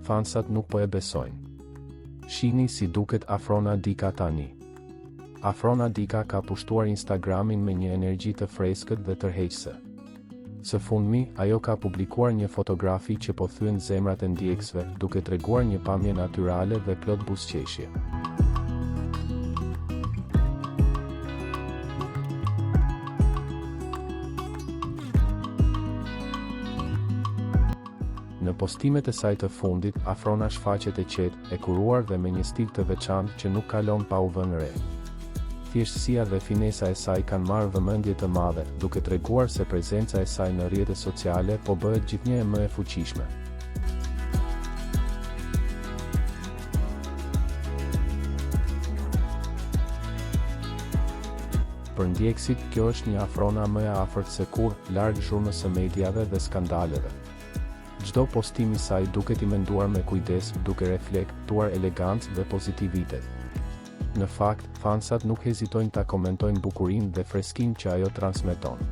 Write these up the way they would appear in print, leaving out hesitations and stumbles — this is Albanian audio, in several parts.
fansat nuk po e besojnë. Shihni si duket Afrona Dika tani. Afrona Dika ka pushtuar Instagramin me një energji të freskët dhe tërheqëse. Së fundmi, ajo ka publikuar një fotografi që po thyen zemrat e ndjekësve, duke treguar një pamje natyrale dhe plot buzëqeshje. Në postimet e saj të fundit, Afrona shfaqet e qetë, e kuruar dhe me një stil të veçantë që nuk kalon pa u vënë re. Thjeshtësia dhe finesa e saj kanë marrë vëmendje të madhe, duke treguar se prezenca e saj në rrjetet sociale po bëhet gjithnjë më e fuqishme. Për ndjekësit, kjo është një Afrona më e afërt se kur, larg zhurmës së mediave dhe skandaleve. Çdo postim i saj duket i menduar me kujdes, duke reflektuar elegancë dhe pozitivitet. Në fakt, fansat nuk hezitojnë ta komentojnë bukurinë dhe freskinë që ajo transmeton.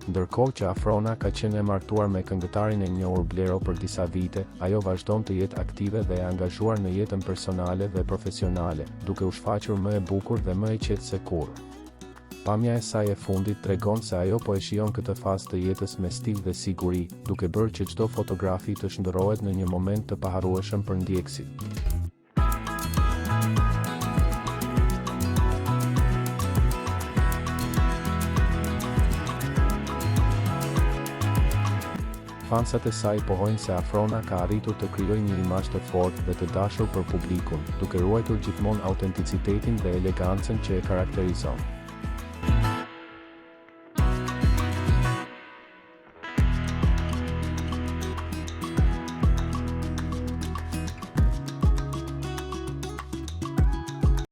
Ndërkohë që Afrona ka qenë e martuar me këngëtarin e njohur Blero për disa vite, ajo vazhdon të jetë aktive dhe e angazhuar në jetën personale dhe profesionale, duke u shfaqur më e bukur dhe më e qetë se kurrë. Pamja e saj e fundit tregon se ajo po e shijon këtë fazë të jetës me stil dhe siguri, duke bërë që çdo fotografi të shndërrohet në një moment të paharrueshëm për ndjekësit. Fansat e saj pohojnë se Afrona ka arritur të krijojë një imazh të fortë dhe të dashur për publikun, duke ruajtur gjithmonë autenticitetin dhe elegancën që e karakterizon.